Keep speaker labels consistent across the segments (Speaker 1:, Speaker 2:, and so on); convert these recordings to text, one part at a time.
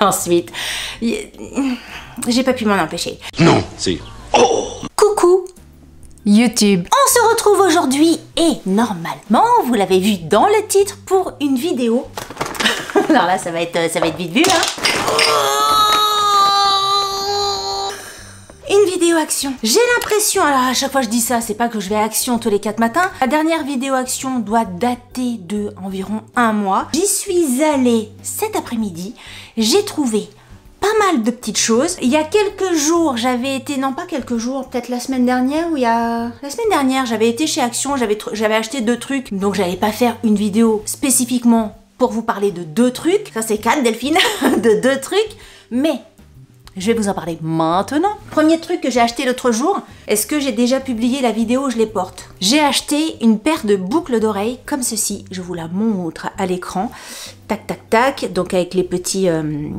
Speaker 1: Ensuite, j'ai pas pu m'en empêcher.
Speaker 2: Non, c'est... Oh!
Speaker 1: Coucou YouTube. On se retrouve aujourd'hui et normalement, vous l'avez vu dans le titre, pour une vidéo. Alors là, ça va être vite vu, hein. Une vidéo action. J'ai l'impression, alors à chaque fois je dis ça, c'est pas que je vais à action tous les 4 matins. La dernière vidéo action doit dater de environ 1 mois. J'y suis allée cet après-midi. J'ai trouvé pas mal de petites choses. Il y a quelques jours, j'avais été, non pas quelques jours, peut-être la semaine dernière, ou il y a... La semaine dernière, j'avais été chez Action, j'avais acheté 2 trucs. Donc j'allais pas faire une vidéo spécifiquement pour vous parler de 2 trucs. Ça c'est 4 Delphine, de 2 trucs. Mais je vais vous en parler maintenant. Premier truc que j'ai acheté l'autre jour, est-ce que j'ai déjà publié la vidéo où je les porte? J'ai acheté une paire de boucles d'oreilles comme ceci. Je vous la montre à l'écran. Tac, tac, tac. Donc avec les petits,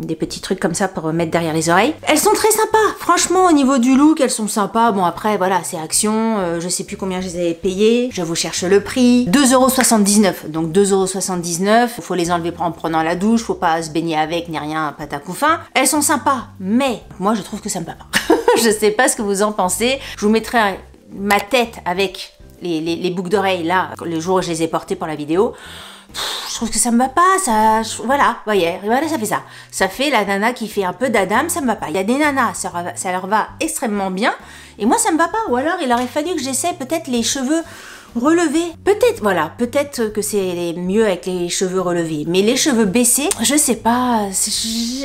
Speaker 1: des petits trucs comme ça pour mettre derrière les oreilles. Elles sont très sympas. Franchement, au niveau du look, elles sont sympas. Bon, après, voilà, c'est Action. Je sais plus combien je les avais payées. Je vous cherche le prix. 2,79 €. Donc 2,79 €. Faut les enlever en prenant la douche. Faut pas se baigner avec, ni rien, patacoufin. Elles sont sympas. Mais moi, je trouve que ça me va pas. Je sais pas ce que vous en pensez. Je vous mettrai ma tête avec les boucles d'oreilles là, le jour où je les ai portées pour la vidéo. Je trouve que ça me va pas, ça, voilà, voyez, voilà, ça fait ça. Ça fait la nana qui fait un peu d'Adam, ça me va pas. Il y a des nanas, ça leur va extrêmement bien, et moi ça me va pas. Ou alors il aurait fallu que j'essaie peut-être les cheveux relevés. Peut-être, voilà, peut-être que c'est mieux avec les cheveux relevés. Mais les cheveux baissés, je sais pas,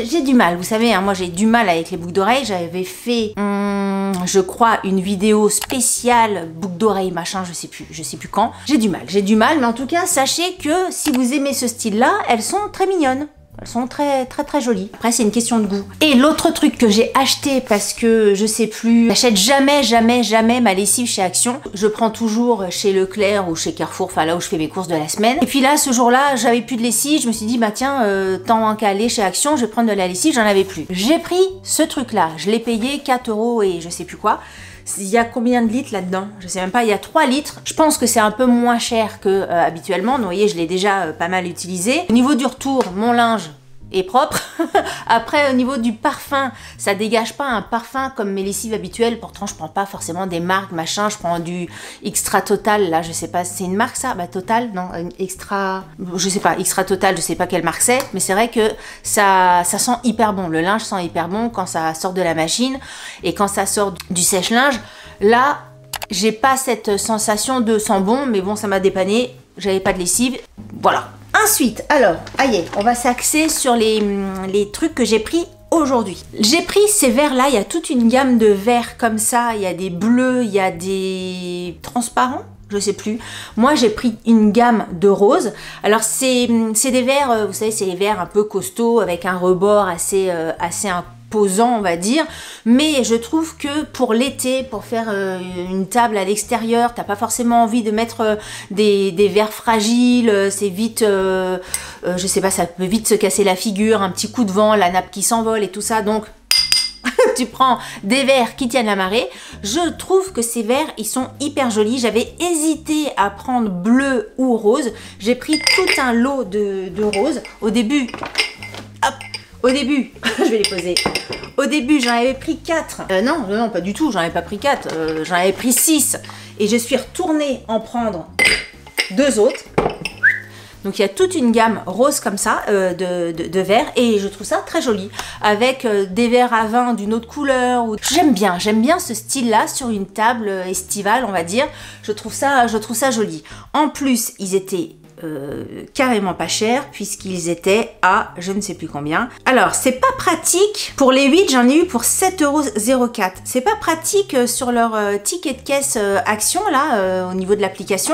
Speaker 1: j'ai du mal. Vous savez, hein, moi j'ai du mal avec les boucles d'oreilles. J'avais fait, je crois, une vidéo spéciale boucles d'oreilles, machin, je sais plus quand. J'ai du mal, mais en tout cas, sachez que si vous aimez ce style-là, elles sont très mignonnes. Elles sont très jolies. Après, c'est une question de goût. Et l'autre truc que j'ai acheté parce que je sais plus, j'achète jamais ma lessive chez Action. Je prends toujours chez Leclerc ou chez Carrefour, enfin là où je fais mes courses de la semaine. Et puis là, ce jour-là, j'avais plus de lessive. Je me suis dit, bah tiens, tant qu'à aller chez Action, je vais prendre de la lessive, j'en avais plus. J'ai pris ce truc-là. Je l'ai payé 4 € et je sais plus quoi. Il y a combien de litres là-dedans? Je sais même pas, il y a 3 litres. Je pense que c'est un peu moins cher que habituellement. Donc, vous voyez, je l'ai déjà pas mal utilisé. Au niveau du retour, mon linge est propre. Après, au niveau du parfum, ça dégage pas un parfum comme mes lessives habituelles. Pourtant, je prends pas forcément des marques, machin. Je prends du Extra Total, là, je sais pas, c'est une marque ça? Bah, Total, non, Extra, je sais pas, Extra Total, je sais pas quelle marque c'est, mais c'est vrai que ça sent hyper bon. Le linge sent hyper bon quand ça sort de la machine et quand ça sort du sèche-linge. Là, j'ai pas cette sensation de sent bon, mais bon, ça m'a dépanné. J'avais pas de lessive, voilà. Ensuite, alors, aïe, on va s'axer sur les trucs que j'ai pris aujourd'hui. J'ai pris ces verres-là, il y a toute une gamme de verres comme ça, il y a des bleus, il y a des transparents, je sais plus. Moi, j'ai pris une gamme de roses. Alors, c'est des verres, vous savez, c'est les verres un peu costauds avec un rebord assez imposant, on va dire, mais je trouve que pour l'été, pour faire une table à l'extérieur, t'as pas forcément envie de mettre des verres fragiles, c'est vite, je sais pas, ça peut vite se casser la figure, un petit coup de vent, la nappe qui s'envole et tout ça, donc tu prends des verres qui tiennent la marée. Je trouve que ces verres, ils sont hyper jolis. J'avais hésité à prendre bleu ou rose. J'ai pris tout un lot de roses. Au début, hop, au début, je vais les poser. Au début, j'en avais pris 4. Non, pas du tout, j'en avais pas pris 4. J'en avais pris 6. Et je suis retournée en prendre 2 autres. Donc il y a toute une gamme rose comme ça de verres et je trouve ça très joli. Avec des verres à vin d'une autre couleur. J'aime bien ce style-là sur une table estivale, on va dire. Je trouve ça joli. En plus, ils étaient carrément pas cher puisqu'ils étaient à je ne sais plus combien. Alors c'est pas pratique, pour les 8 j'en ai eu pour 7,04 €. C'est pas pratique sur leur ticket de caisse Action là au niveau de l'application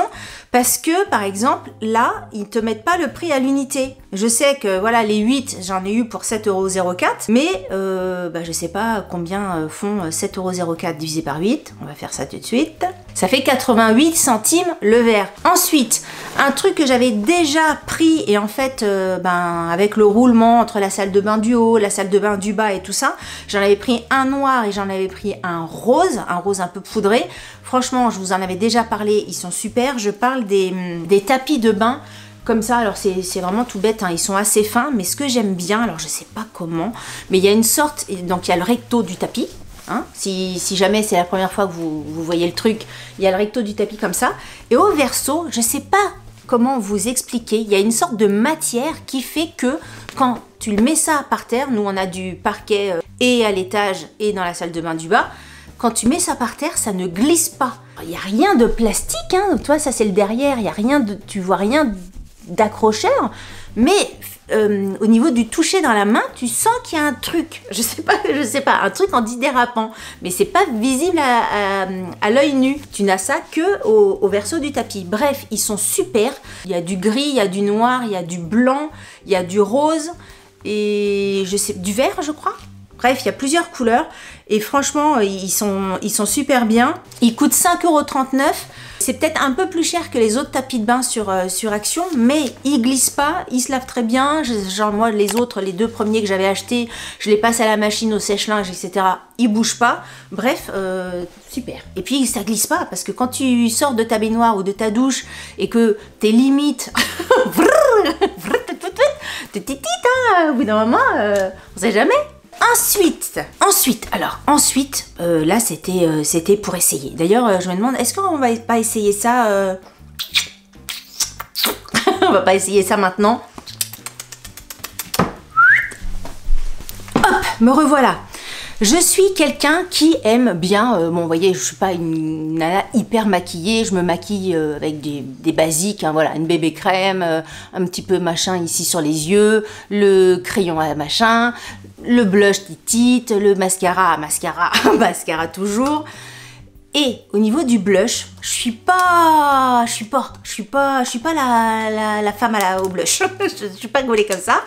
Speaker 1: parce que par exemple là ils te mettent pas le prix à l'unité. Je sais que voilà les 8 j'en ai eu pour 7,04 €, mais bah, je sais pas combien font 7,04 € divisé par 8. On va faire ça tout de suite. Ça fait 88 centimes le verre. Ensuite, un truc que j'avais déjà pris et en fait, ben, avec le roulement entre la salle de bain du haut, la salle de bain du bas et tout ça, j'en avais pris un noir et j'en avais pris un rose un peu poudré. Franchement, je vous en avais déjà parlé, ils sont super. Je parle des tapis de bain comme ça. Alors c'est vraiment tout bête, hein. Ils sont assez fins, mais ce que j'aime bien, alors je sais pas comment, mais il y a une sorte, donc il y a le recto du tapis, hein. Si jamais c'est la première fois que vous voyez le truc, il y a le recto du tapis comme ça, et au verso, je sais pas comment vous expliquer, il y a une sorte de matière qui fait que quand tu le mets ça par terre, nous on a du parquet et à l'étage et dans la salle de bain du bas, quand tu mets ça par terre, ça ne glisse pas. Il n'y a rien de plastique, hein. Toi ça c'est le derrière, il y a rien de, tu vois rien d'accrocheur, mais au niveau du toucher dans la main, tu sens qu'il y a un truc, je sais pas, un truc antidérapant, mais c'est pas visible à l'œil nu. Tu n'as ça que au verso du tapis. Bref, ils sont super. Il y a du gris, il y a du noir, il y a du blanc, il y a du rose et je sais du vert, je crois. Bref, il y a plusieurs couleurs et franchement, ils sont super bien. Ils coûtent 5,39 €. C'est peut-être un peu plus cher que les autres tapis de bain sur Action, mais ils glissent pas, ils se lavent très bien. Genre moi, les autres, les deux premiers que j'avais achetés, je les passe à la machine, au sèche-linge, etc. Ils bougent pas. Bref, super. Et puis ça glisse pas, parce que quand tu sors de ta baignoire ou de ta douche et que t'es limite... au bout d'un moment, on sait jamais. Ensuite, là c'était pour essayer. D'ailleurs, je me demande, est-ce qu'on va pas essayer ça on va pas essayer ça maintenant. Hop, me revoilà. Je suis quelqu'un qui aime bien, bon vous voyez, je suis pas une nana hyper maquillée, je me maquille avec des basiques, hein, voilà, une bébé crème, un petit peu machin ici sur les yeux, le crayon à machin, le blush titite, le mascara, mascara toujours. Et au niveau du blush, je suis pas la femme au blush. Je suis pas gaulée comme ça.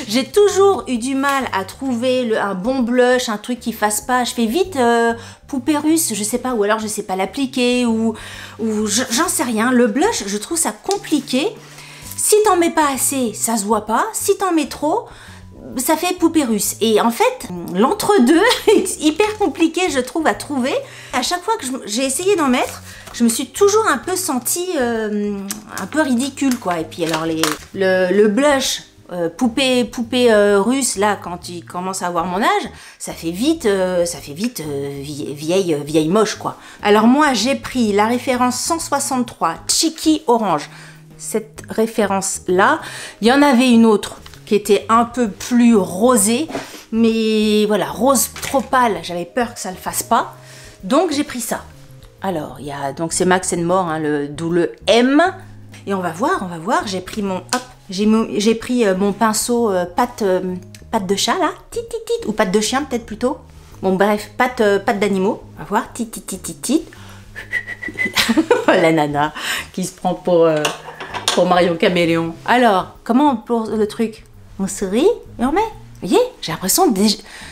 Speaker 1: J'ai toujours eu du mal à trouver un bon blush, un truc qui fasse pas. Je fais vite poupée russe, je sais pas, ou alors je sais pas l'appliquer, ou j'en sais rien. Le blush, je trouve ça compliqué. Si t'en mets pas assez, ça se voit pas. Si t'en mets trop, ça fait poupée russe. Et en fait, l'entre-deux est hyper compliqué, je trouve, à trouver. À chaque fois que j'ai essayé d'en mettre, je me suis toujours un peu sentie un peu ridicule, quoi. Et puis alors, le blush poupée russe, là, quand il commence à avoir mon âge, ça fait vite vieille moche, quoi. Alors moi, j'ai pris la référence 163 Cheeky Orange. Cette référence-là, il y en avait une autre qui était un peu plus rosé, mais voilà, rose trop pâle, j'avais peur que ça le fasse pas, donc j'ai pris ça. Alors, il y a, donc c'est Max & More, hein, d'où le M, et on va voir, j'ai pris mon, hop, j'ai pris mon pinceau pâte de chat, là, ou pâte de chien, peut-être plutôt, bon bref, pâte d'animaux, on va voir, la nana qui se prend pour Marion Caméléon. Alors, comment on pose le truc? On sourit et on met. Vous voyez, j'ai l'impression de...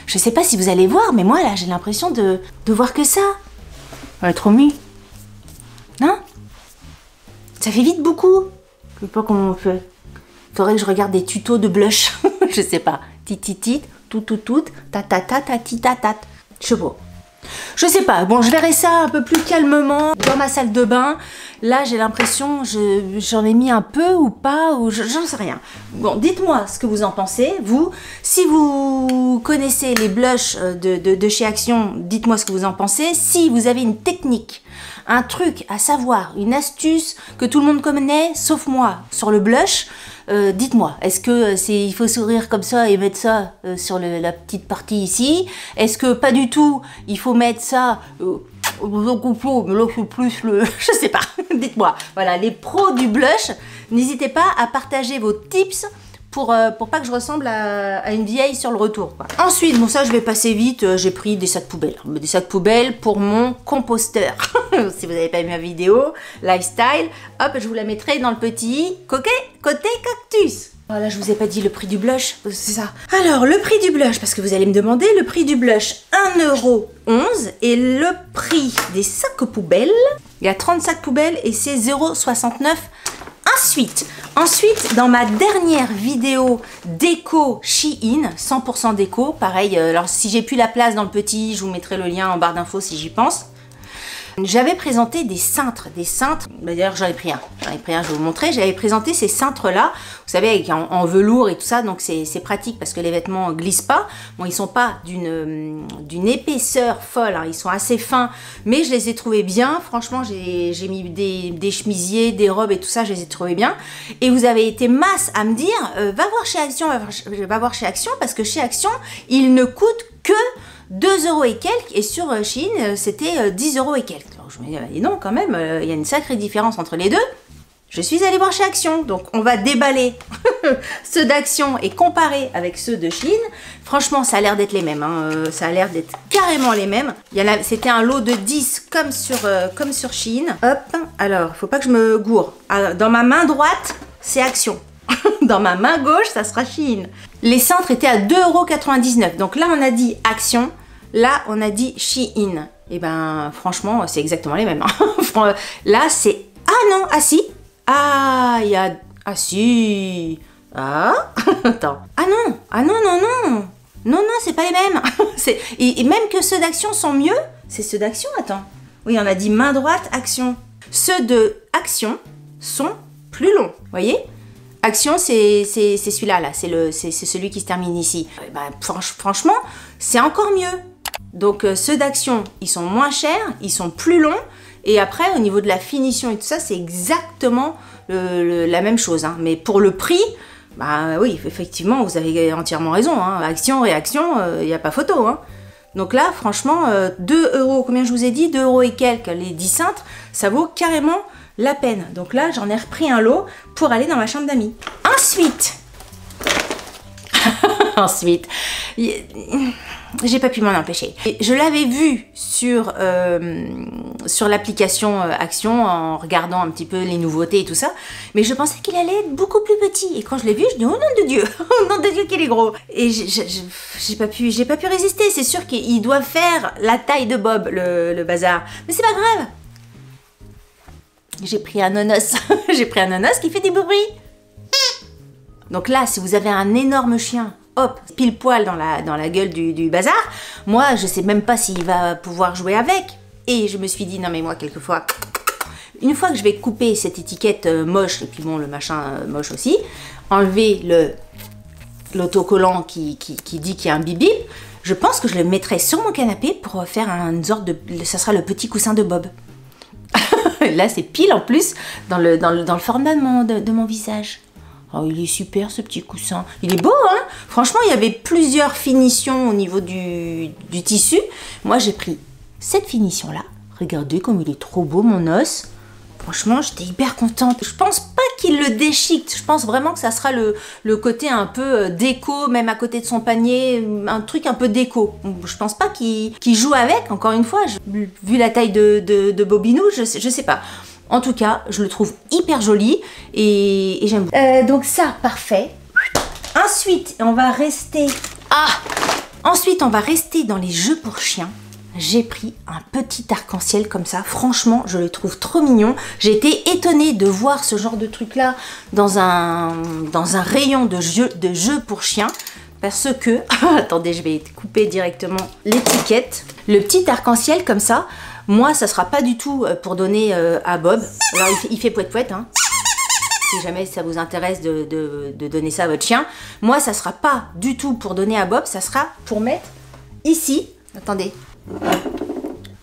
Speaker 1: Je sais pas si vous allez voir, mais moi là, j'ai l'impression de voir que ça. Ouais, trop mis. Non? Ça fait vite beaucoup. Je sais pas comment on fait. Faudrait que je regarde des tutos de blush. Je sais pas. Tititit, tout, tatatatatitatat. Je sais pas. Je sais pas, bon je verrai ça un peu plus calmement dans ma salle de bain. Là j'ai l'impression j'en ai mis un peu ou pas, ou j'en sais rien. Bon, dites-moi ce que vous en pensez, vous. Si vous connaissez les blushs de chez Action, dites-moi ce que vous en pensez. Si vous avez une technique, un truc à savoir, une astuce que tout le monde connaît, sauf moi, sur le blush, dites-moi, est-ce que il faut sourire comme ça et mettre ça sur la petite partie ici? Est-ce que pas du tout, il faut mettre ça mais là c'est plus le... je sais pas, dites-moi. Voilà, les pros du blush, n'hésitez pas à partager vos tips pour pas que je ressemble à une vieille sur le retour, quoi. Ensuite, bon ça je vais passer vite, j'ai pris des sacs poubelles. Des sacs poubelles pour mon composteur. Si vous n'avez pas vu ma vidéo, lifestyle, hop, je vous la mettrai dans le petit côté cactus. Voilà, je vous ai pas dit le prix du blush, c'est ça. Alors, le prix du blush, parce que vous allez me demander, le prix du blush, 1,11 € et le prix des sacs poubelles, il y a 30 sacs poubelles et c'est 0,69 €. Ensuite, dans ma dernière vidéo déco Shein, 100% déco, pareil, alors si j'ai plus la place dans le petit, je vous mettrai le lien en barre d'infos si j'y pense. J'avais présenté des cintres, d'ailleurs j'en ai pris un, je vais vous montrer, j'avais présenté ces cintres-là, vous savez, avec, en velours et tout ça, donc c'est pratique parce que les vêtements glissent pas. Bon, ils sont pas d'une épaisseur folle, hein, ils sont assez fins, mais je les ai trouvés bien, franchement, j'ai mis des chemisiers, des robes et tout ça, je les ai trouvés bien, et vous avez été masse à me dire, va voir chez Action, va voir chez Action, parce que chez Action, ils ne coûtent que 2 € et quelques, et sur Shein, c'était 10 € et quelques. Alors je me dis, dis non, quand même, il y a une sacrée différence entre les deux. Je suis allée voir chez Action, donc on va déballer ceux d'Action et comparer avec ceux de Shein. Franchement, ça a l'air d'être les mêmes, hein. Ça a l'air d'être carrément les mêmes. C'était un lot de 10 comme sur Shein. Hop, alors, faut pas que je me gourre. Alors, dans ma main droite, c'est Action. Dans ma main gauche, ça sera Shein. Les cintres étaient à 2,99 €. Donc là, on a dit Action. Là, on a dit Shein. Et ben, franchement, c'est exactement les mêmes. Hein. Là, c'est... Ah non, ah si. Ah, il y a... Ah si. Ah, attends. Ah non, non. Non, c'est pas les mêmes. Et même que ceux d'Action sont mieux, c'est ceux d'Action, attends. Oui, on a dit main droite, Action. Ceux de Action sont plus longs, vous voyez? Action, c'est celui-là, là. C'est celui qui se termine ici. Et ben, franchement, c'est encore mieux. Donc, ceux d'Action, ils sont moins chers, ils sont plus longs. Et après, au niveau de la finition et tout ça, c'est exactement la même chose. Hein. Mais pour le prix, bah oui, effectivement, vous avez entièrement raison. Hein. Action, réaction, il n'y a pas photo. Hein. Donc là, franchement, 2 €, combien je vous ai dit? 2 € et quelques, les 10 cintres, ça vaut carrément la peine. Donc là, j'en ai repris un lot pour aller dans ma chambre d'amis. Ensuite, j'ai pas pu m'en empêcher. Je l'avais vu sur l'application Action en regardant un petit peu les nouveautés et tout ça, mais je pensais qu'il allait être beaucoup plus petit. Et quand je l'ai vu, je dis oh nom de Dieu, oh nom de Dieu qu'il est gros. Et j'ai pas pu résister. C'est sûr qu'il doit faire la taille de Bob le bazar, mais c'est pas grave. J'ai pris un nonos, j'ai pris un nonos qui fait des bruits. Donc là, si vous avez un énorme chien, hop, pile poil dans la gueule du bazar, moi, je sais même pas s'il va pouvoir jouer avec. Et je me suis dit, non mais moi, quelquefois, une fois que je vais couper cette étiquette moche, et puis bon, le machin moche aussi, enlever l'autocollant qui dit qu'il y a un bip bip, je pense que je le mettrai sur mon canapé pour faire une sorte de... Ça sera le petit coussin de Bob. Là, c'est pile en plus dans le format de mon visage. Oh, il est super ce petit coussin. Il est beau, hein? Franchement, il y avait plusieurs finitions au niveau du tissu. Moi, j'ai pris cette finition-là. Regardez comme il est trop beau, mon os. Franchement, j'étais hyper contente. Je pense pas qu'il le déchique. Je pense vraiment que ça sera le côté un peu déco, même à côté de son panier. Un truc un peu déco. Je pense pas qu'il joue avec, encore une fois. Vu la taille de Bobinou, je sais pas. En tout cas, je le trouve hyper joli et j'aime beaucoup. Donc ça, parfait. Ensuite, on va rester... Ensuite, on va rester dans les jeux pour chiens. J'ai pris un petit arc-en-ciel comme ça. Franchement, je le trouve trop mignon. J'ai été étonnée de voir ce genre de truc-là dans un rayon de jeux pour chiens. Parce que... Attendez, je vais couper directement l'étiquette. Le petit arc-en-ciel comme ça... Moi, ça sera pas du tout pour donner à Bob. Alors, il fait pouet-pouet, hein. Si jamais ça vous intéresse de donner ça à votre chien. Moi, ça sera pas du tout pour donner à Bob. Ça sera pour mettre ici. Attendez.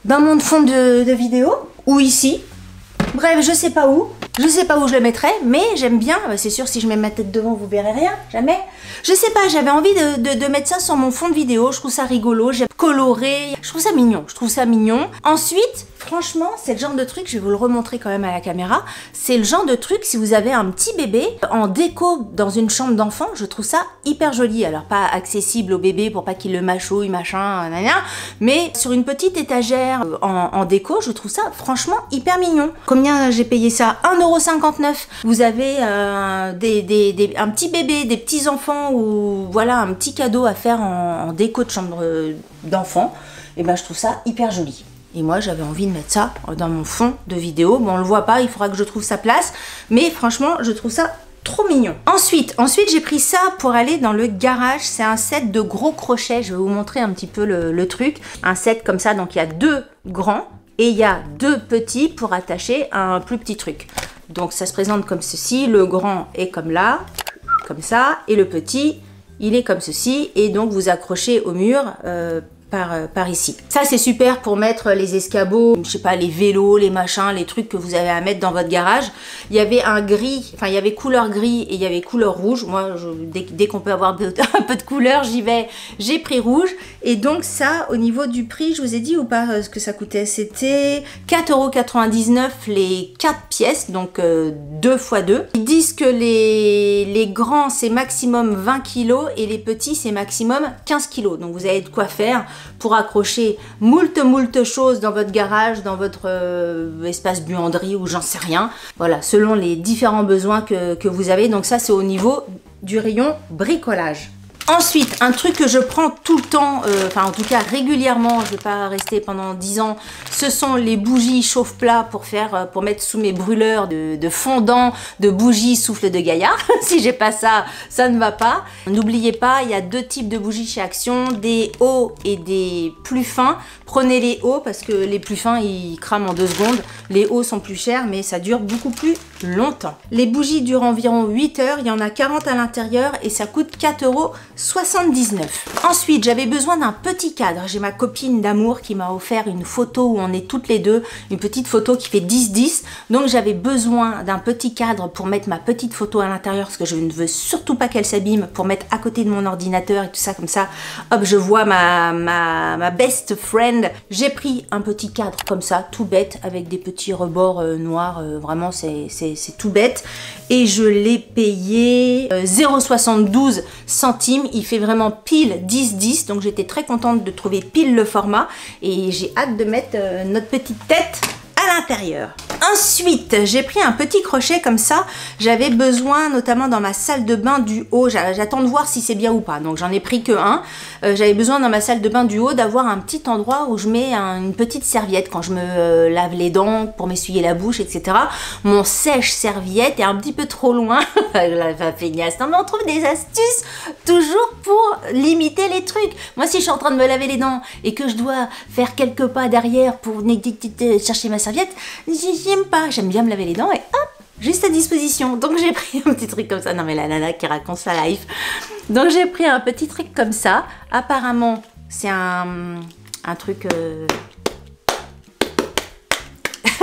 Speaker 1: Dans mon fond de vidéo. Ou ici. Bref, je sais pas où. Je sais pas où je le mettrai, mais j'aime bien. C'est sûr, si je mets ma tête devant, vous verrez rien. Jamais. Je sais pas, j'avais envie de mettre ça sur mon fond de vidéo. Je trouve ça rigolo, j'aime colorer. Je trouve ça mignon. Ensuite, franchement, c'est le genre de truc, je vais vous le remontrer quand même à la caméra. C'est le genre de truc, si vous avez un petit bébé en déco dans une chambre d'enfant, je trouve ça hyper joli. Alors, pas accessible au bébé pour pas qu'il le mâchouille, machin, mais sur une petite étagère en déco, je trouve ça franchement hyper mignon. Combien j'ai payé ça? 1,59 €. Vous avez un petit bébé, des petits enfants ou voilà un petit cadeau à faire en déco de chambre d'enfant. Et ben je trouve ça hyper joli. Et moi j'avais envie de mettre ça dans mon fond de vidéo. Bon on le voit pas, il faudra que je trouve sa place. Mais franchement je trouve ça trop mignon. Ensuite j'ai pris ça pour aller dans le garage. C'est un set de gros crochets. Je vais vous montrer un petit peu le truc. Un set comme ça, donc il y a deux grands et il y a 2 petits pour attacher un plus petit truc. Donc ça se présente comme ceci, le grand est comme là, comme ça, et le petit, il est comme ceci, et donc vous accrochez au mur par ici. Ça c'est super pour mettre les escabeaux, je sais pas, les vélos, les machins, les trucs que vous avez à mettre dans votre garage. Il y avait un gris, enfin il y avait couleur gris et il y avait couleur rouge. Moi dès qu'on peut avoir un peu de couleur, j'y vais, j'ai pris rouge. Et donc ça, au niveau du prix, je vous ai dit ou pas ce que ça coûtait, c'était 4,99 € les 4 pièces, donc 2 x 2. Ils disent que les grands c'est maximum 20 kg et les petits c'est maximum 15 kg. Donc vous avez de quoi faire pour accrocher moult choses dans votre garage, dans votre espace buanderie ou j'en sais rien. Voilà, selon les différents besoins que vous avez. Donc ça c'est au niveau du rayon bricolage. Ensuite, un truc que je prends tout le temps, enfin en tout cas régulièrement, je ne vais pas rester pendant 10 ans, ce sont les bougies chauffe-plat pour mettre sous mes brûleurs de fondant, de bougies souffle de gaillard. Si j'ai pas ça, ça ne va pas. N'oubliez pas, il y a 2 types de bougies chez Action, des hauts et des plus fins. Prenez les hauts parce que les plus fins, ils crament en 2 secondes. Les hauts sont plus chers, mais ça dure beaucoup plus longtemps. Les bougies durent environ 8 heures, il y en a 40 à l'intérieur et ça coûte 4,79 €. Ensuite, j'avais besoin d'un petit cadre. J'ai ma copine d'amour qui m'a offert une photo où on est toutes les deux, une petite photo qui fait 10-10. Donc j'avais besoin d'un petit cadre pour mettre ma petite photo à l'intérieur parce que je ne veux surtout pas qu'elle s'abîme, pour mettre à côté de mon ordinateur et tout ça comme ça. Hop, je vois ma best friend. J'ai pris un petit cadre comme ça, tout bête, avec des petits rebords noirs. Vraiment, c'est tout bête. Et je l'ai payé 0,72 centimes. Il fait vraiment pile 10-10. Donc j'étais très contente de trouver pile le format. Et j'ai hâte de mettre notre petite tête à l'intérieur. Ensuite, j'ai pris un petit crochet comme ça. J'avais besoin, notamment dans ma salle de bain du haut, j'attends de voir si c'est bien ou pas. Donc j'en ai pris que un. J'avais besoin dans ma salle de bain du haut d'avoir un petit endroit où je mets une petite serviette quand je me lave les dents pour m'essuyer la bouche, etc. Mon sèche-serviette est un petit peu trop loin. La feignasse. Non mais on trouve des astuces toujours pour limiter les trucs. Moi si je suis en train de me laver les dents et que je dois faire quelques pas derrière pour chercher ma serviette, j'aime pas, j'aime bien me laver les dents et hop, juste à disposition. Donc j'ai pris un petit truc comme ça. Non mais la nana qui raconte sa life. Donc j'ai pris un petit truc comme ça. Apparemment c'est un truc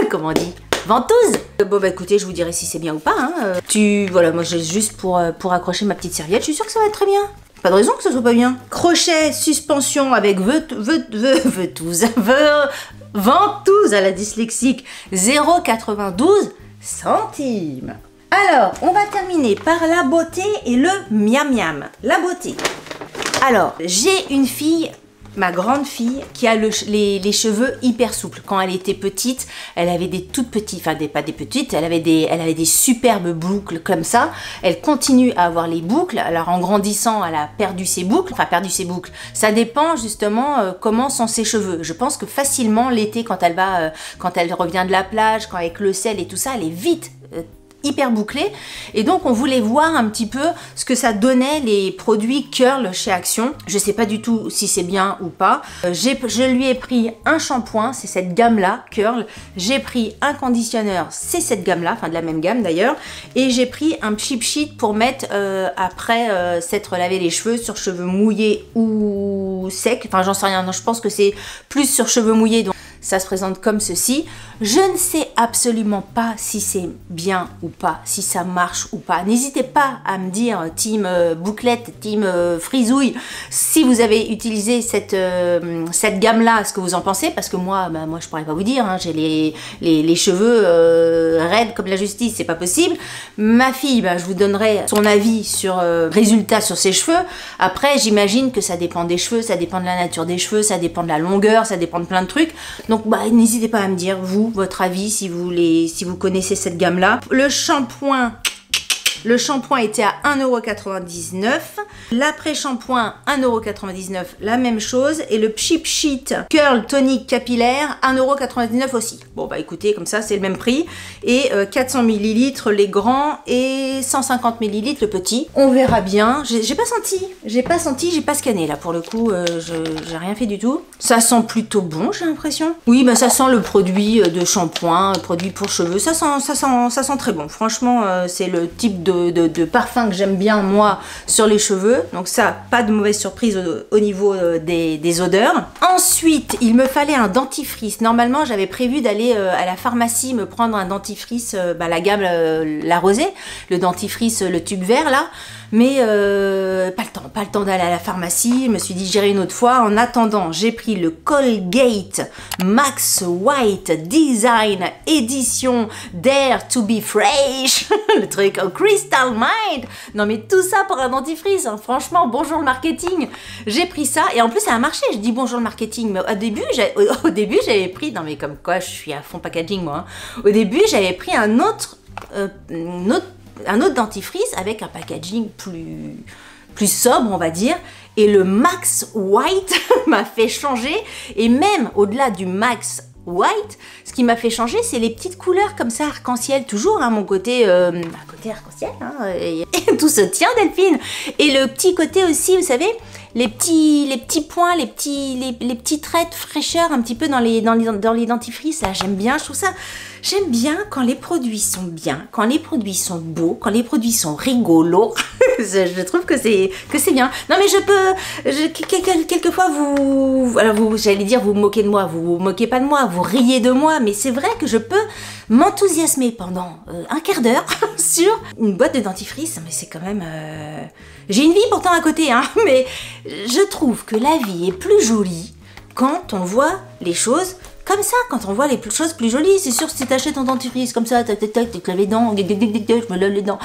Speaker 1: comment on dit, ventouse. Bon bah écoutez, je vous dirai si c'est bien ou pas hein. Voilà, moi j'ai juste pour accrocher ma petite serviette. Je suis sûre que ça va être très bien. Pas de raison que ce soit pas bien. Crochet suspension avec ventouse à la dyslexique, 0,92 centimes. Alors, on va terminer par la beauté et le miam miam. La beauté. Alors, j'ai une fille, ma grande fille, qui a les cheveux hyper souples. Quand elle était petite, elle avait des toutes petites, enfin pas des petites, elle avait des superbes boucles comme ça. Elle continue à avoir les boucles. Alors en grandissant, elle a perdu ses boucles. Enfin perdu ses boucles. Ça dépend justement comment sont ses cheveux. Je pense que facilement l'été, quand elle revient de la plage, quand avec le sel et tout ça, elle est vite hyper bouclé. Et donc on voulait voir un petit peu ce que ça donnait les produits curl chez Action. Je sais pas du tout si c'est bien ou pas. Je lui ai pris un shampoing, c'est cette gamme là, curl. J'ai pris un conditionneur, c'est cette gamme là, enfin de la même gamme d'ailleurs. Et j'ai pris un cheap sheet pour mettre après s'être lavé les cheveux sur cheveux mouillés ou secs. Enfin j'en sais rien, non, je pense que c'est plus sur cheveux mouillés. Donc ça se présente comme ceci. Je ne sais absolument pas si c'est bien ou pas, si ça marche ou pas. N'hésitez pas à me dire, team bouclette, team frisouille, si vous avez utilisé cette gamme-là, ce que vous en pensez, parce que moi je pourrais pas vous dire, hein, j'ai les cheveux raides comme la justice, c'est pas possible. Ma fille, je vous donnerai son avis sur résultat sur ses cheveux. Après, j'imagine que ça dépend des cheveux, ça dépend de la nature des cheveux, ça dépend de la longueur, ça dépend de plein de trucs. Donc n'hésitez pas à me dire, vous, votre avis, si vous connaissez cette gamme-là. Le shampoing, Le shampoing était à 1,99 €. L'après-shampoing, 1,99 €, la même chose. Et le Pchit Pchit Curl Tonic Capillaire, 1,99 € aussi. Bon bah écoutez, comme ça c'est le même prix. Et 400 ml les grands et 150 ml le petit. On verra bien. J'ai pas senti, j'ai pas scanné là pour le coup, j'ai rien fait du tout. Ça sent plutôt bon, j'ai l'impression. Oui, bah ça sent le produit de shampoing, produit pour cheveux. Ça sent très bon. Franchement, c'est le type de parfum que j'aime bien moi sur les cheveux. Donc ça, pas de mauvaise surprise au niveau des odeurs. Ensuite, il me fallait un dentifrice. Normalement, j'avais prévu d'aller à la pharmacie me prendre un dentifrice, la gamme La Rosée, le dentifrice, le tube vert là. Mais pas le temps d'aller à la pharmacie. Je me suis dit j'irai une autre fois. En attendant, j'ai pris le Colgate Max White Design Edition Dare to be Fresh. Le truc au Crystal Mind. Non mais tout ça pour un dentifrice, hein. Franchement, bonjour le marketing. J'ai pris ça et en plus ça a marché. Je dis bonjour le marketing. Mais au début j'avais pris, non mais comme quoi je suis à fond packaging moi. Hein. Au début j'avais pris un autre dentifrice avec un packaging plus sobre, on va dire. Et le Max White m'a fait changer. Et même au-delà du Max White, ce qui m'a fait changer, c'est les petites couleurs comme ça, arc-en-ciel. Toujours, hein, mon côté, arc-en-ciel. Hein, et tout se tient, Delphine. Et le petit côté aussi, vous savez, les petits points, les petits traits de fraîcheur un petit peu dans les dentifrices. Là, j'aime bien, je trouve ça... J'aime bien quand les produits sont bien, quand les produits sont beaux, quand les produits sont rigolos. Je trouve que c'est bien. Non mais quelquefois j'allais dire vous moquez de moi, vous moquez pas de moi, vous riez de moi, mais c'est vrai que je peux m'enthousiasmer pendant un quart d'heure sur une boîte de dentifrice. Mais c'est quand même... J'ai une vie pourtant à côté, hein, mais je trouve que la vie est plus jolie quand on voit les choses comme ça, quand on voit les choses plus jolies. C'est sûr, si t'achètes ton dentifrice comme ça, tu te laves les dents, je me lave les dents,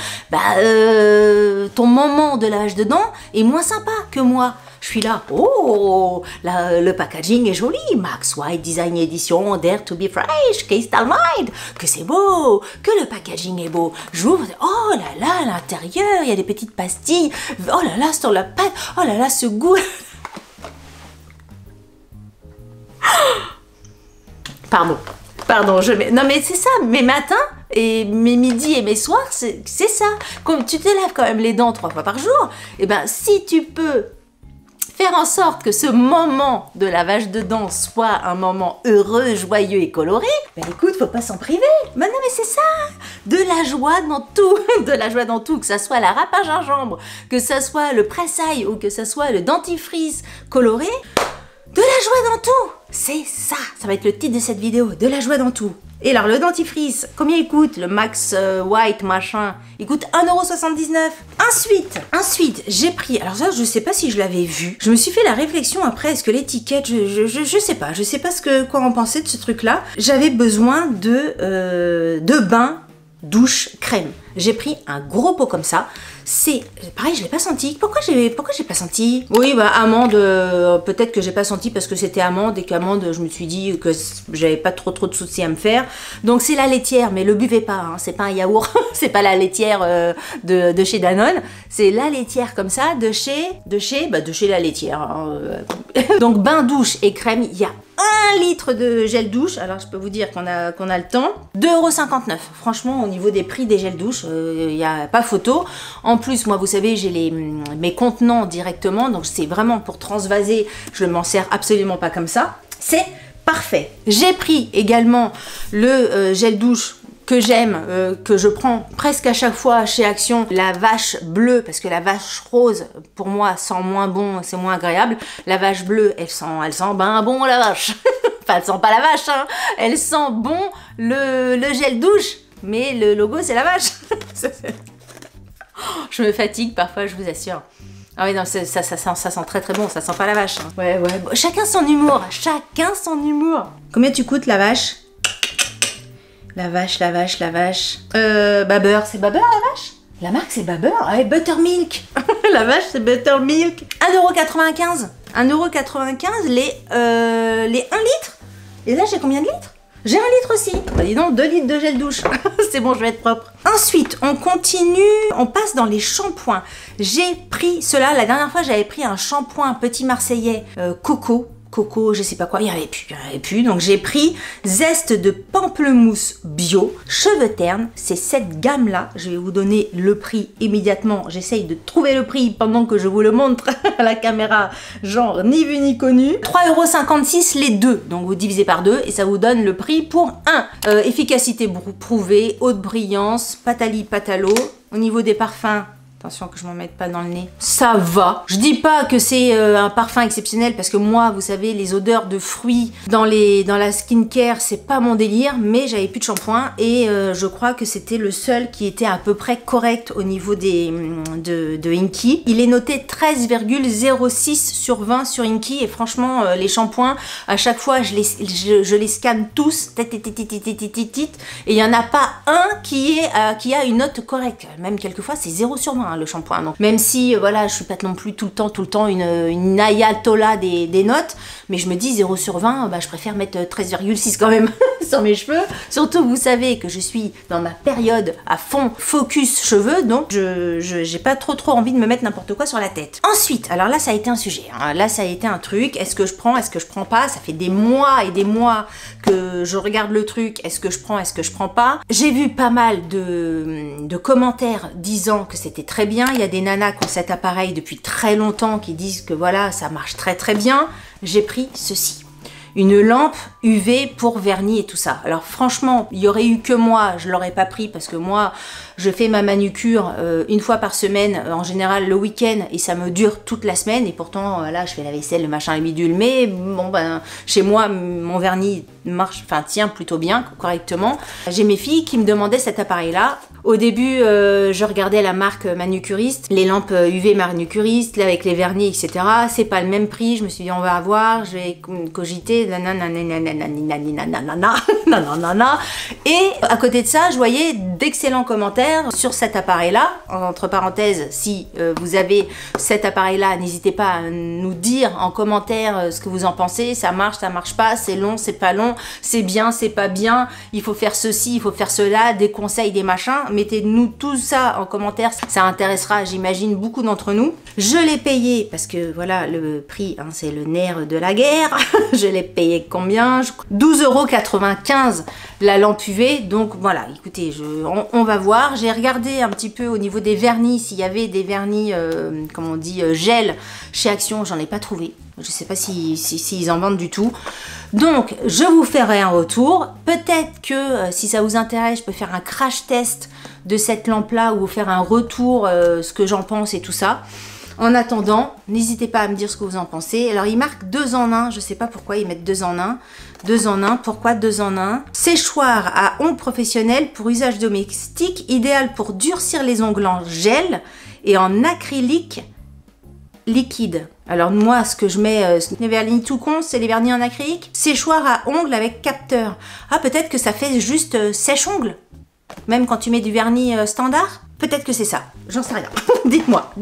Speaker 1: ton moment de lavage de dents est moins sympa que moi. Je suis là, oh, le packaging est joli, Max White Design Edition, Dare to be Fresh, Crystal Mind, que c'est beau, que le packaging est beau. J'ouvre, oh là là, à l'intérieur, il y a des petites pastilles, oh là là, sur la pâte, oh là là, ce goût. Pardon, non mais c'est ça, mes matins, et mes midis et mes soirs, c'est ça. Comme tu te laves quand même les dents 3 fois par jour, et ben si tu peux faire en sorte que ce moment de lavage de dents soit un moment heureux, joyeux et coloré, ben écoute, faut pas s'en priver. Ben non mais c'est ça, de la joie dans tout, de la joie dans tout, que ça soit la râpe à gingembre, que ça soit le pressail ou que ça soit le dentifrice coloré, de la joie dans tout. C'est ça, ça va être le titre de cette vidéo, de la joie dans tout. Et alors le dentifrice, combien il coûte? Le Max White machin, il coûte 1,79 €. Ensuite, j'ai pris, alors ça je sais pas si je l'avais vu, je me suis fait la réflexion après, est-ce que l'étiquette, je sais pas quoi en penser de ce truc là. J'avais besoin de bain douche crème. J'ai pris un gros pot comme ça. C'est pareil, je l'ai pas senti. Pourquoi j'ai pas senti? Oui, bah amande, peut-être que j'ai pas senti parce que c'était amande et qu'amande, je me suis dit que j'avais pas trop de soucis à me faire. Donc c'est la laitière, mais le buvez pas, hein, c'est pas un yaourt, c'est pas la laitière de chez Danone, c'est la laitière comme ça de chez la laitière. Hein. Donc bain douche et crème, il y a 1 litre de gel douche, alors je peux vous dire qu'on a le temps. 2,59 €. Franchement, au niveau des prix des gels douche, il n'y a pas photo. En plus, moi, vous savez, j'ai mes contenants directement, donc c'est vraiment pour transvaser. Je ne m'en sers absolument pas comme ça. C'est parfait. J'ai pris également le gel douche que j'aime, que je prends presque à chaque fois chez Action, la vache bleue, parce que la vache rose, pour moi, sent moins bon, c'est moins agréable. La vache bleue, elle sent ben bon la vache. Enfin, elle sent pas la vache, hein. Elle sent bon le gel douche, mais le logo, c'est la vache. Je me fatigue parfois, je vous assure. Ah oui, non, ça sent très très bon, ça sent pas la vache. Hein. Ouais, bon, chacun son humour, Combien tu coûtes la vache? La vache. Babeur, c'est Babeur la vache? La marque c'est Babeur? Ah, Buttermilk. La vache c'est Buttermilk. 1,95 €. 1,95 € les 1 litre. Et là j'ai combien de litres? J'ai 1 litre aussi. Bah dis donc, 2 litres de gel douche. C'est bon, je vais être propre. Ensuite, on continue, on passe dans les shampoings. J'ai pris cela, la dernière fois j'avais pris un shampoing Petit Marseillais coco, je sais pas quoi, il n'y avait plus, donc j'ai pris Zeste de pamplemousse bio, cheveux ternes, c'est cette gamme là, je vais vous donner le prix immédiatement, j'essaye de trouver le prix pendant que je vous le montre à la caméra, genre ni vu ni connu, 3,56 € les deux, donc vous divisez par 2 et ça vous donne le prix pour 1. Efficacité prouvée, haute brillance, patali patalo, au niveau des parfums, attention que je m'en mette pas dans le nez. Ça va. Je dis pas que c'est un parfum exceptionnel parce que moi, vous savez, les odeurs de fruits dans la skincare, c'est pas mon délire, mais j'avais plus de shampoing et je crois que c'était le seul qui était à peu près correct au niveau de Inky. Il est noté 13,06 sur 20 sur Inky et franchement, les shampoings, à chaque fois, je les scanne tous et il y en a pas un qui a une note correcte. Même quelquefois, c'est 0 sur 20. Le shampoing, donc même si voilà, je suis pas non plus tout le temps une ayatollah des notes, mais je me dis 0 sur 20, bah, je préfère mettre 13,6 quand même sur mes cheveux, surtout vous savez que je suis dans ma période à fond focus cheveux, donc j'ai pas trop envie de me mettre n'importe quoi sur la tête. Ensuite, alors là ça a été un sujet, hein. Là ça a été un truc, est-ce que je prends pas, ça fait des mois et des mois que je regarde le truc, est-ce que je prends pas. J'ai vu pas mal de commentaires disant que c'était très bien, il y a des nanas qui ont cet appareil depuis très longtemps qui disent que voilà, ça marche très bien. J'ai pris ceci. Une lampe UV pour vernis et tout ça. Alors franchement, il y aurait eu que moi, je l'aurais pas pris parce que moi, je fais ma manucure une fois par semaine, en général le week-end, et ça me dure toute la semaine. Et pourtant, là, je fais la vaisselle, le machin, les bidules. Mais bon, ben, chez moi, mon vernis marche, enfin tient plutôt bien, correctement. J'ai mes filles qui me demandaient cet appareil-là. Au début, je regardais la marque manucuriste, les lampes UV manucuriste, là, avec les vernis, etc. C'est pas le même prix. Je me suis dit, on va avoir, je vais cogiter. Et à côté de ça, je voyais d'excellents commentaires sur cet appareil-là. Entre parenthèses, si vous avez cet appareil-là, n'hésitez pas à nous dire en commentaire ce que vous en pensez. Ça marche pas, c'est long, c'est pas long, c'est bien, c'est pas bien, il faut faire ceci, il faut faire cela, des conseils, des machins. Mettez-nous tout ça en commentaire, ça intéressera, j'imagine, beaucoup d'entre nous. Je l'ai payé, parce que voilà, le prix, hein, c'est le nerf de la guerre. Je l'ai payé combien? 12,95 € la lampe UV. Donc voilà, écoutez, on va voir. J'ai regardé un petit peu au niveau des vernis, s'il y avait des vernis, comment on dit, gel chez Action. J'en ai pas trouvé. Je sais pas s'ils en vendent du tout. Donc, je vous ferai un retour. Peut-être que si ça vous intéresse, je peux faire un crash test de cette lampe-là ou vous faire un retour, ce que j'en pense et tout ça. En attendant, n'hésitez pas à me dire ce que vous en pensez. Alors, ils marquent 2 en 1. Je sais pas pourquoi ils mettent 2 en 1. 2 en 1. Pourquoi 2 en 1? Séchoir à ongles professionnel pour usage domestique, idéal pour durcir les ongles en gel et en acrylique liquide. Alors moi, ce que je mets, les vernis tout con, c'est les vernis en acrylique. Séchoir à ongles avec capteur. Ah, peut-être que ça fait juste sèche-ongles. Même quand tu mets du vernis standard. Peut-être que c'est ça. J'en sais rien. Dites-moi.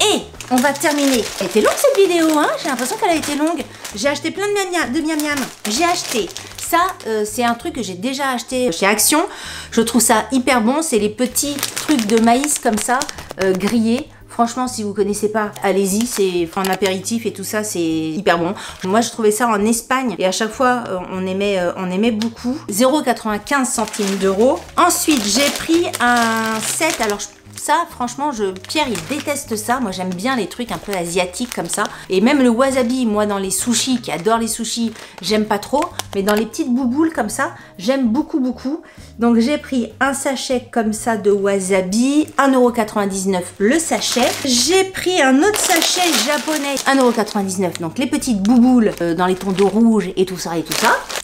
Speaker 1: Et on va terminer. Elle était longue cette vidéo, hein? J'ai l'impression qu'elle a été longue. J'ai acheté plein de miam-miam. J'ai acheté ça, c'est un truc que j'ai déjà acheté chez Action. Je trouve ça hyper bon. C'est les petits trucs de maïs comme ça, grillés. Franchement, si vous connaissez pas, allez-y, c'est en apéritif et tout ça, c'est hyper bon. Moi, je trouvais ça en Espagne et à chaque fois, on aimait beaucoup. 0,95 €. Ensuite, j'ai pris un set. Alors, ça, franchement, Pierre, il déteste ça. Moi, j'aime bien les trucs un peu asiatiques comme ça. Et même le wasabi, moi, dans les sushis, qui adore les sushis, j'aime pas trop. Mais dans les petites bouboules comme ça, j'aime beaucoup. Donc, j'ai pris un sachet comme ça de wasabi, 1,99 € le sachet. J'ai pris un autre sachet japonais, 1,99 €. Donc, les petites bouboules dans les tons de rouge et tout ça.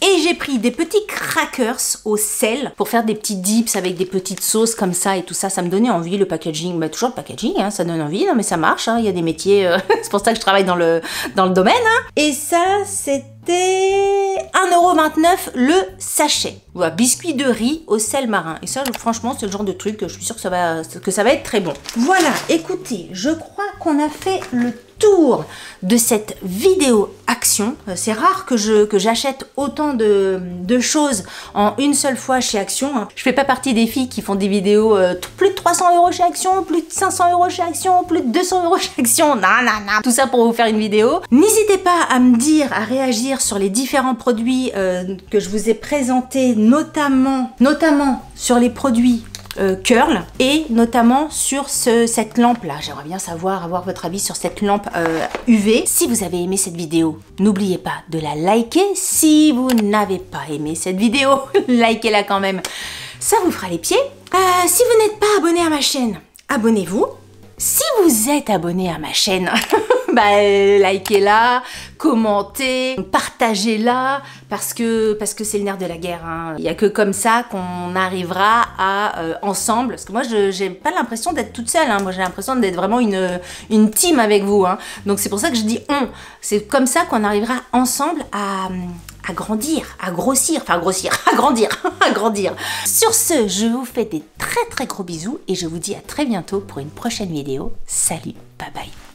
Speaker 1: Et j'ai pris des petits crackers au sel pour faire des petits dips avec des petites sauces comme ça et tout ça. Ça me donnait envie. Le packaging, bah, toujours le packaging, hein, ça donne envie, non mais ça marche, hein, il y a des métiers, c'est pour ça que je travaille dans le domaine. Hein. Et ça, c'était 1,29 € le sachet. Voilà, biscuit de riz au sel marin. Et ça, franchement, c'est le genre de truc que je suis sûre que ça va être très bon. Voilà, écoutez, je crois qu'on a fait le retour de cette vidéo action. C'est rare que j'achète autant de choses en une seule fois chez Action. Je fais pas partie des filles qui font des vidéos plus de 300 € chez Action, plus de 500 € chez Action, plus de 200 € chez Action. Non, non, non. Tout ça pour vous faire une vidéo. N'hésitez pas à me dire, à réagir sur les différents produits que je vous ai présentés, notamment sur les produits curl et notamment sur cette lampe là. J'aimerais bien avoir votre avis sur cette lampe UV. Si vous avez aimé cette vidéo, n'oubliez pas de la liker. Si vous n'avez pas aimé cette vidéo, likez-la quand même. Ça vous fera les pieds. Si vous n'êtes pas abonné à ma chaîne, abonnez-vous. Si vous êtes abonné à ma chaîne, bah, likez-la, commentez, partagez-la, parce que c'est le nerf de la guerre. Hein. Il n'y a que comme ça qu'on arrivera à ensemble, parce que moi j'ai pas l'impression d'être toute seule, hein. Moi j'ai l'impression d'être vraiment une team avec vous. Hein. Donc c'est pour ça que je dis on. C'est comme ça qu'on arrivera ensemble à grandir, à grossir, enfin grossir, à grandir, à grandir. Sur ce, je vous fais des très gros bisous et je vous dis à très bientôt pour une prochaine vidéo. Salut, bye bye.